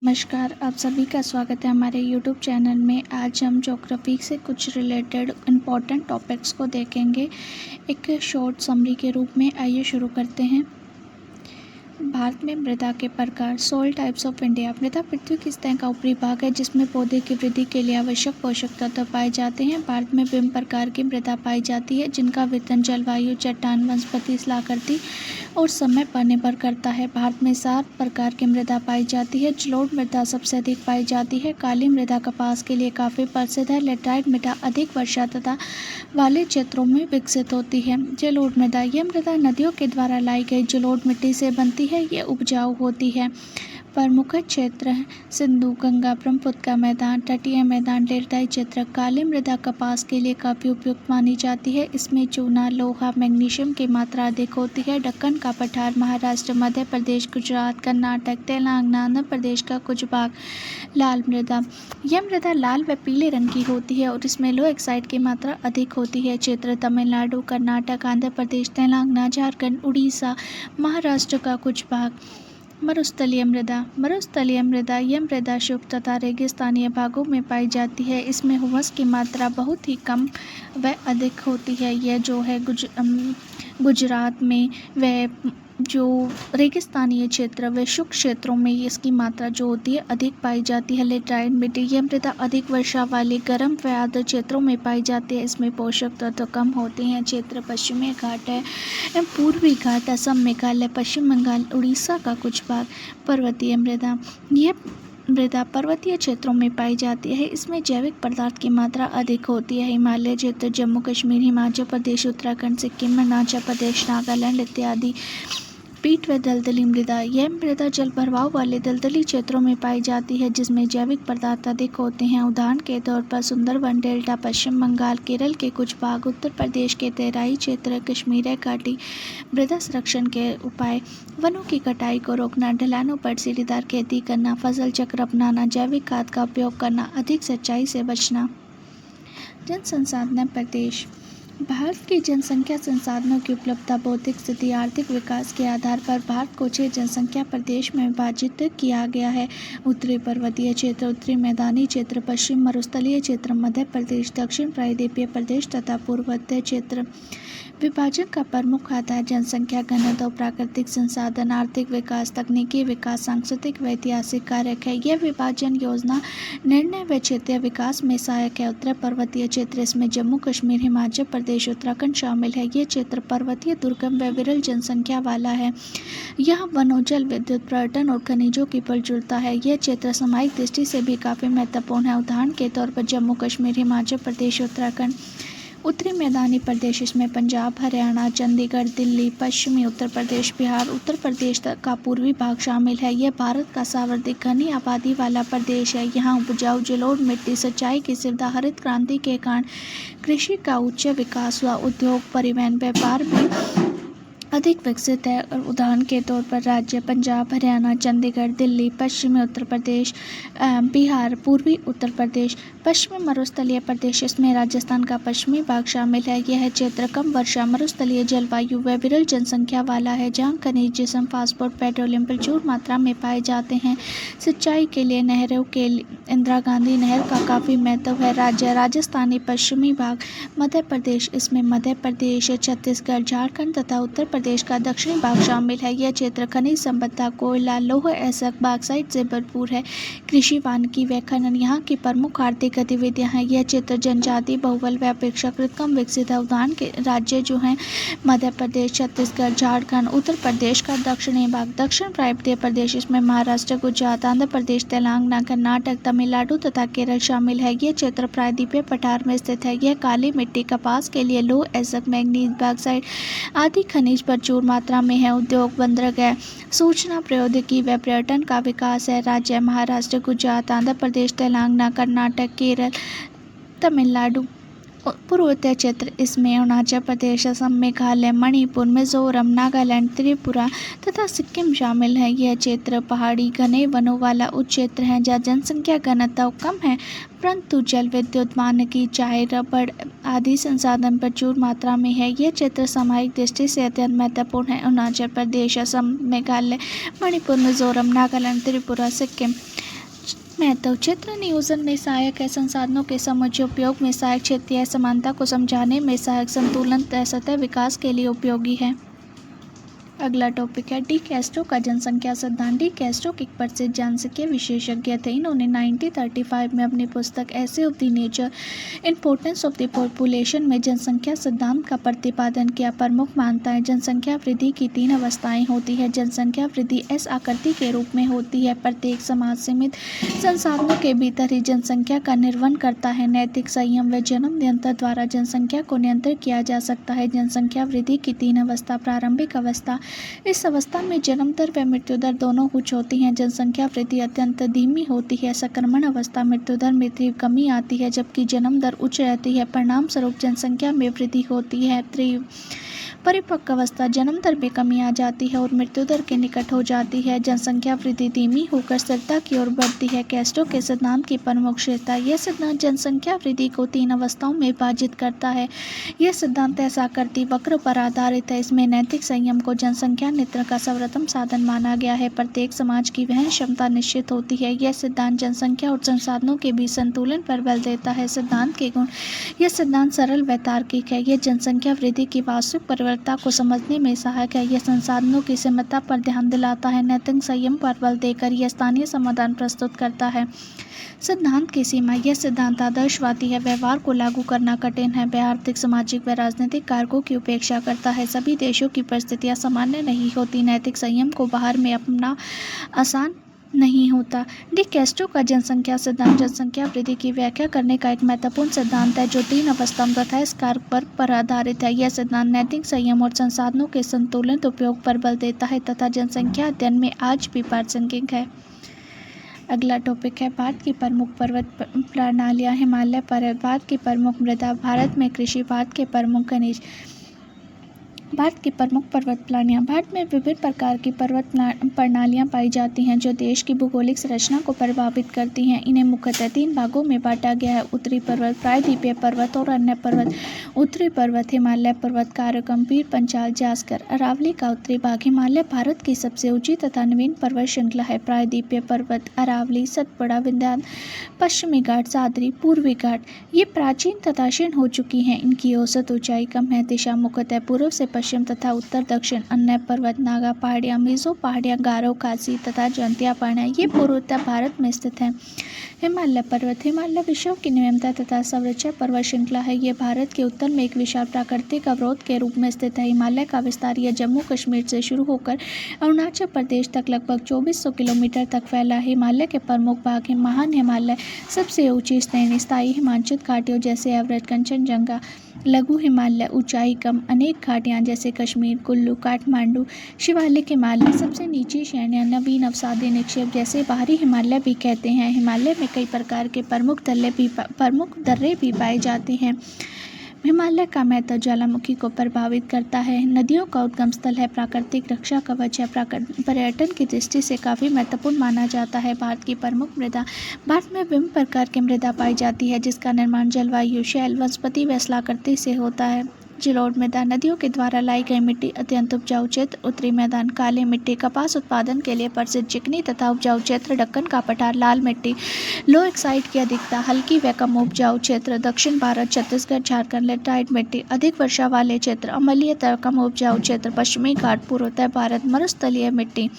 नमस्कार, आप सभी का स्वागत है हमारे यूट्यूब चैनल में। आज हम ज्योग्राफी से कुछ रिलेटेड इम्पॉर्टेंट टॉपिक्स को देखेंगे एक शॉर्ट समरी के रूप में। आइए शुरू करते हैं। भारत में मृदा के प्रकार, सॉइल टाइप्स ऑफ इंडिया। मृदा पृथ्वी की सतह का ऊपरी भाग है जिसमें पौधे की वृद्धि के लिए आवश्यक पोषक तत्व पाए जाते हैं। भारत में विभिन्न प्रकार की मृदा पाई जाती है जिनका वितरण जलवायु, चट्टान, वनस्पति, शिलाकृति और समय पर निर्भर करता है। भारत में 7 प्रकार की मृदा पाई जाती है। जलोढ़ मृदा सबसे अधिक पाई जाती है। काली मृदा कपास के लिए काफ़ी प्रसिद्ध है। लेटराइट मृदा अधिक वर्षा तथा वाले क्षेत्रों में विकसित होती है। जलोढ़ मृदा, यह मृदा नदियों के द्वारा लाई गई जलोढ़ मिट्टी से बनती है। ये उपजाऊ होती है। प्रमुख क्षेत्र हैं सिंधु, गंगा, ब्रह्मपुत्र का मैदान, तटीय मैदान, डेल्टाई क्षेत्र। काली मृदा कपास के लिए काफ़ी उपयुक्त मानी जाती है। इसमें चूना, लोहा, मैग्नीशियम की मात्रा अधिक होती है। दक्कन का पठार, महाराष्ट्र, मध्य प्रदेश, गुजरात, कर्नाटक, तेलंगाना, आंध्र प्रदेश का कुछ भाग। लाल मृदा, यह मृदा लाल व पीले रंग की होती है और इसमें लोह ऑक्साइड की मात्रा अधिक होती है। क्षेत्र तमिलनाडु, कर्नाटक, आंध्र प्रदेश, तेलंगाना, झारखंड, उड़ीसा, महाराष्ट्र का कुछ भाग। मरुस्थलीय मृदा, मरुस्थलीय मृदा, यह मृदा शुष्क तथा रेगिस्तानीय भागों में पाई जाती है। इसमें हुमस की मात्रा बहुत ही कम व अधिक होती है। यह जो है गुजरात में व जो रेगिस्तानीय क्षेत्र व शुष्क क्षेत्रों में इसकी मात्रा जो होती है अधिक पाई जाती है। लेटराइट मिट्टी, यह मृदा अधिक वर्षा वाले गर्म व आर्द्र क्षेत्रों में पाई जाती है। इसमें पोषक तत्व कम होते हैं। क्षेत्र पश्चिमी घाट है, पूर्वी घाट, असम, मेघालय, पश्चिम बंगाल, उड़ीसा का कुछ भाग। पर्वतीय मृदा, यह मृदा पर्वतीय क्षेत्रों में पाई जाती है। इसमें जैविक पदार्थ की मात्रा अधिक होती है। हिमालय क्षेत्र, जम्मू कश्मीर, हिमाचल प्रदेश, उत्तराखंड, सिक्किम, अरुणाचल प्रदेश, नागालैंड इत्यादि। पीट व दलदली मृदा, यह मृदा जल भराव वाले दलदली क्षेत्रों में पाई जाती है जिसमें जैविक पदार्थ अधिक होते हैं। उदाहरण के तौर पर सुंदरवन डेल्टा, पश्चिम बंगाल, केरल के कुछ भाग, उत्तर प्रदेश के तराई क्षेत्र, कश्मीर घाटी। मृदा संरक्षण के उपाय, वनों की कटाई को रोकना, ढलानों पर सीढ़ीदार खेती करना, फसल चक्र अपनाना, जैविक खाद का उपयोग करना, अधिक सिंचाई से बचना। जन संसाधन प्रदेश, भारत की जनसंख्या संसाधनों की उपलब्धता, भौतिक स्थिति, आर्थिक विकास के आधार पर भारत को 6 जनसंख्या प्रदेश में विभाजित किया गया है। उत्तरी पर्वतीय क्षेत्र, उत्तरी मैदानी क्षेत्र, पश्चिम मरुस्थलीय क्षेत्र, मध्य प्रदेश, दक्षिण प्रायद्वीपीय प्रदेश तथा पूर्वोत्तर क्षेत्र। विभाजन का प्रमुख आधार जनसंख्या घनत्व, प्राकृतिक संसाधन, आर्थिक विकास, तकनीकी विकास, सांस्कृतिक व ऐतिहासिक कारक है। यह विभाजन योजना निर्णय व क्षेत्रीय विकास में सहायक है। उत्तर पर्वतीय क्षेत्र, इसमें जम्मू कश्मीर, हिमाचल प्रदेश, उत्तराखंड शामिल है। ये क्षेत्र पर्वतीय, दुर्गम व विरल जनसंख्या वाला है। यहाँ वनों, जल विद्युत, पर्यटन और खनिजों की प्रचुरता है। यह क्षेत्र सामयिक दृष्टि से भी काफ़ी महत्वपूर्ण है। उदाहरण के तौर पर जम्मू कश्मीर, हिमाचल प्रदेश, उत्तराखंड। उत्तरी मैदानी प्रदेश, इसमें पंजाब, हरियाणा, चंडीगढ़, दिल्ली, पश्चिमी उत्तर प्रदेश, बिहार, उत्तर प्रदेश का पूर्वी भाग शामिल है। यह भारत का सर्वाधिक घनी आबादी वाला प्रदेश है। यहाँ उपजाऊ जलोढ़ मिट्टी, सिंचाई की सुविधा, हरित क्रांति के कारण कृषि का उच्च विकास हुआ। उद्योग, परिवहन, व्यापार भी अधिक विकसित है। और उदाहरण के तौर पर राज्य पंजाब, हरियाणा, चंडीगढ़, दिल्ली, पश्चिमी उत्तर प्रदेश, बिहार, पूर्वी उत्तर प्रदेश, पश्चिमी मरुस्थलीय प्रदेश, इसमें राजस्थान का पश्चिमी भाग शामिल है। यह क्षेत्र कम वर्षा, मरुस्थलीय जलवायु व विरल जनसंख्या वाला है जहाँ खनिज, जिस्म, फास्फोरस, पेट्रोलियम प्रचुर मात्रा में पाए जाते हैं। सिंचाई के लिए नहरों के लिए इंदिरा गांधी नहर का काफ़ी महत्व है। राज्य राजस्थानी पश्चिमी भाग, मध्य प्रदेश, इसमें मध्य प्रदेश, छत्तीसगढ़, झारखंड तथा उत्तर प्रदेश का दक्षिणी भाग शामिल है। यह क्षेत्र खनिज संपदा, कोयला, लौह एसक, बॉक्साइट से भरपूर है। कृषि, वानिकी व खनन यहाँ की प्रमुख आर्थिक गतिविधियाँ हैं। यह क्षेत्र जनजाति बहुल व अपेक्षाकृत कम विकसित है। उदाहरण के राज्य जो हैं मध्य प्रदेश, छत्तीसगढ़, झारखंड, उत्तर प्रदेश का दक्षिणी भाग। दक्षिण प्रायद्वीपीय प्रदेश, इसमें महाराष्ट्र, गुजरात, आंध्र प्रदेश, तेलंगाना, कर्नाटक, तमिलनाडु तथा केरल शामिल है। यह क्षेत्र प्रायद्वीपीय पठार में स्थित है। यह काली मिट्टी, कपास के लिए लौह एसक, मैग्नीज, बॉक्साइट आदि खनिज प्रचुर मात्रा में है। उद्योग, बंदरगाह, सूचना प्रौद्योगिकी व पर्यटन का विकास है। राज्य महाराष्ट्र, गुजरात, आंध्र प्रदेश, तेलंगाना, कर्नाटक, केरल, तमिलनाडु। पूर्वोत्तर क्षेत्र, इसमें अरुणाचल प्रदेश, असम, मेघालय, मणिपुर, मिजोरम, नागालैंड, त्रिपुरा तथा सिक्किम शामिल है। यह क्षेत्र पहाड़ी, घने वनों वाला उच्च क्षेत्र है जहाँ जनसंख्या घनत्व कम है, परंतु जल विद्युत, वानिकी, चाय, रबड़ आदि संसाधन प्रचुर मात्रा में है। यह क्षेत्र सामयिक दृष्टि से अत्यंत महत्वपूर्ण है। अरुणाचल प्रदेश, असम, मेघालय, मणिपुर, मिजोरम, नागालैंड, त्रिपुरा, सिक्किम महत्व। क्षेत्र नियोजन में सहायक है। संसाधनों के समुचित उपयोग में सहायक। क्षेत्रीय समानता को समझाने में सहायक। संतुलन सतह विकास के लिए उपयोगी है। अगला टॉपिक है डी कैस्ट्रो का जनसंख्या सिद्धांत। डी कैस्ट्रो एक प्रसिद्ध जनसंख्या विशेषज्ञ थे। इन्होंने 1935 में अपनी पुस्तक ऐसे of the nature importance of the population में जनसंख्या सिद्धांत का प्रतिपादन किया। प्रमुख मानता है जनसंख्या वृद्धि की 3 अवस्थाएं होती है। जनसंख्या वृद्धि एस आकृति के रूप में होती है। प्रत्येक समाज सीमित संसाधनों के भीतर ही जनसंख्या का निर्वहन करता है। नैतिक संयम व जन्म नियंत्रण द्वारा जनसंख्या को नियंत्रित किया जा सकता है। जनसंख्या वृद्धि की 3 अवस्था। प्रारंभिक अवस्था। इस अवस्था में जन्म दर व मृत्यु दर दोनों उच्च होती हैं। जनसंख्या वृद्धि अत्यंत धीमी होती है। संक्रमण अवस्था। मृत्यु दर में तीव्र कमी आती है जबकि जन्म दर उच्च रहती है। परिणाम स्वरूप जनसंख्या में वृद्धि होती है। परिपक्व अवस्था। जन्म दर में कमी आ जाती है और मृत्यु दर के निकट हो जाती है। जनसंख्या वृद्धि धीमी होकर स्थिरता की ओर बढ़ती है। कैस्ट्रो के सिद्धांत की प्रमुख विशेषता। यह सिद्धांत जनसंख्या वृद्धि को 3 अवस्थाओं में विभाजित करता है। यह सिद्धांत ऐसाकृति वक्र पर आधारित है। इसमें नैतिक संयम को जनसंख्या नियंत्रण का सर्वोत्तम साधन माना गया है। प्रत्येक समाज की वहन क्षमता निश्चित होती है। यह सिद्धांत जनसंख्या और संसाधनों के बीच संतुलन पर बल देता है। सिद्धांत के गुण। यह सिद्धांत सरल व तार्किक है। यह जनसंख्या वृद्धि की वास्तविक परिवर्तनता को समझने में सहायक है। यह संसाधनों की सीमितता पर ध्यान दिलाता है। नैतिक संयम पर बल देकर यह स्थानीय समाधान प्रस्तुत करता है। सिद्धांत की सीमा। यह सिद्धांत आदर्शवादी है। व्यवहार को लागू करना कठिन है। वह आर्थिक सामाजिक व राजनीतिक कारकों की उपेक्षा करता है। सभी देशों की परिस्थितियां सामान्य नहीं होती। नैतिक संयम को बाहर में अपना आसान नहीं होता। डी कैस्ट्रो का जनसंख्या सिद्धांत जनसंख्या वृद्धि की व्याख्या करने का एक महत्वपूर्ण सिद्धांत है जो 3 अवस्थाओं तथा इस कारक पर आधारित है। यह सिद्धांत नैतिक संयम और संसाधनों के संतुलित उपयोग पर बल देता है तथा जनसंख्या अध्ययन में आज भी प्रासंगिक है। अगला टॉपिक है भारत की प्रमुख पर्वत प्रणालियाँ। हिमालय पर्वत। भारत की प्रमुख मृदा। भारत में कृषि। भारत के प्रमुख खनिज। भारत की प्रमुख पर्वत प्रणालियाँ। भारत में विभिन्न प्रकार की पर्वत प्रणालियाँ पाई जाती हैं जो देश की भौगोलिक संरचना को प्रभावित करती हैं। इन्हें मुख्यतः 3 भागों में बांटा गया है। उत्तरी पर्वत, प्रायद्वीपीय पर्वत और अन्य पर्वत। उत्तरी पर्वत हिमालय पर्वत, काराकोरम, पीर पंचाल, जास्कर, अरावली का उत्तरी भाग। हिमालय भारत की सबसे ऊंची तथा नवीन पर्वत श्रृंखला है। प्रायद्वीपीय पर्वत अरावली, सतपुड़ा, विंध्याचल, पश्चिमी घाट, सादरी, पूर्वी घाट ये प्राचीन तथा क्षीण हो चुकी हैं। इनकी औसत ऊंचाई कम है। दिशा मुख्यतः पूर्व से पश्चिम तथा उत्तर दक्षिण। अन्य पर्वत नागा पहाड़ियाँ, मिजो पहाड़ियाँ, गारो, खासी तथा जयंतिया पहाड़ियाँ ये पूर्वोत्तर भारत में स्थित हैं। हिमालय पर्वत। हिमालय विश्व की नियमित तथा सर्वोच्च पर्वत श्रृंखला है। ये भारत के उत्तर में एक विशाल प्राकृतिक अवरोध के रूप में स्थित है। हिमालय का विस्तार यह जम्मू कश्मीर से शुरू होकर अरुणाचल प्रदेश तक लगभग 2400 किलोमीटर तक फैला है। हिमालय के प्रमुख भाग हैं महान हिमालय, सबसे ऊंची श्रेणी, स्थायी हिमांचित घाटियों जैसे एवरेस्ट, कंचनजंगा। लघु हिमालय, ऊंचाई कम, अनेक घाटियाँ जैसे कश्मीर, कुल्लू, काठमांडू। शिवालिक हिमालय, सबसे नीची श्रेणियाँ, नवीन अवसादी निक्षेप जैसे बाहरी हिमालय भी कहते हैं। हिमालय में कई प्रकार के प्रमुख दर्रे भी पाए जाते हैं। हिमालय का महत्व ज्वालामुखी को प्रभावित करता है। नदियों का उद्गम स्थल है। प्राकृतिक रक्षा कवच है। पर्यटन की दृष्टि से काफ़ी महत्वपूर्ण माना जाता है। भारत की प्रमुख मृदा। भारत में विभिन्न प्रकार की मृदा पाई जाती है जिसका निर्माण जलवायु, शैल, वनस्पति व स्थलाकृति से होता है। जलोढ़ मृदा, नदियों के द्वारा लाई गई मिट्टी, अत्यंत उपजाऊ क्षेत्र। उत्तरी मैदान, काली मिट्टी, कपास उत्पादन के लिए प्रसिद्ध। चिकनी तथा उपजाऊ क्षेत्र, दक्कन का पठार, लाल मिट्टी। लो एक्साइड की अधिकता, हल्की व कम उपजाऊ क्षेत्र, दक्षिण भारत, छत्तीसगढ़, झारखंड। लेटराइट मिट्टी, अधिक वर्षा वाले क्षेत्र, अम्लीय तथा कम उपजाऊ क्षेत्र, पश्चिमी घाट, पूर्वोत्तर भारत। मरुस्थलीय मिट्टी,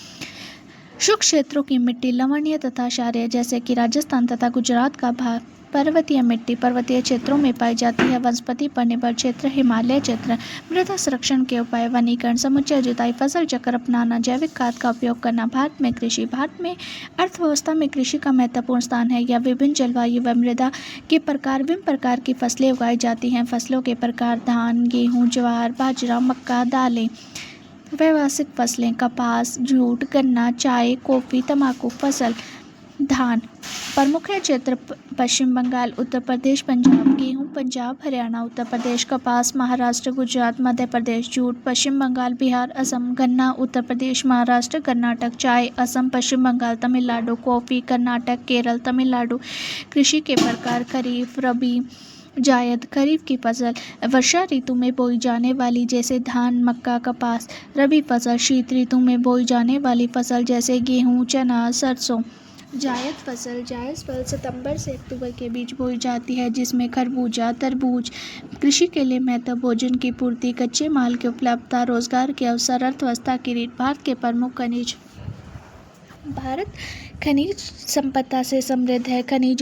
शुष्क क्षेत्रों की मिट्टी, लवणीय तथा क्षारीय जैसे कि राजस्थान तथा गुजरात का भाग। पर्वतीय मिट्टी, पर्वतीय क्षेत्रों में पाई जाती है। वनस्पति पर निर्भर क्षेत्र, हिमालय क्षेत्र। मृदा संरक्षण के उपाय, वनीकरण, समुच्चय जुताई, फसल चक्र अपनाना, जैविक खाद का उपयोग करना। भारत में कृषि। भारत में अर्थव्यवस्था में कृषि का महत्वपूर्ण स्थान है। यह विभिन्न जलवायु व मृदा के प्रकार विभिन्न प्रकार की फसलें उगाई जाती हैं। फसलों के प्रकार, धान, गेहूँ, ज्वार, बाजरा, मक्का, दालें। व्यावसायिक फसलें, कपास, जूट, गन्ना, चाय, कॉफ़ी, तंबाकू फसल। धान, प्रमुख क्षेत्र पश्चिम बंगाल, उत्तर प्रदेश, पंजाब। गेहूँ, पंजाब, हरियाणा, उत्तर प्रदेश। कपास, महाराष्ट्र, गुजरात, मध्य प्रदेश। जूट, पश्चिम बंगाल, बिहार, असम। गन्ना, उत्तर प्रदेश, महाराष्ट्र, कर्नाटक। चाय, असम, पश्चिम बंगाल, तमिलनाडु। कॉफ़ी, कर्नाटक, केरल, तमिलनाडु। कृषि के प्रकार, खरीफ, रबी, जायद। खरीफ की फसल वर्षा ऋतु में बोई जाने वाली जैसे धान, मक्का, कपास। रबी फसल शीत ऋतु में बोई जाने वाली फसल जैसे गेहूँ, चना, सरसों। जायद फसल सितंबर से अक्टूबर के बीच बोई जाती है, जिसमें खरबूजा, तरबूज, कृषि के लिए महत्व, भोजन की पूर्ति, कच्चे माल की उपलब्धता, रोजगार के अवसर, अर्थव्यवस्था की रीढ़। भारत के प्रमुख खनिज। भारत खनिज संपदा से समृद्ध है। खनिजों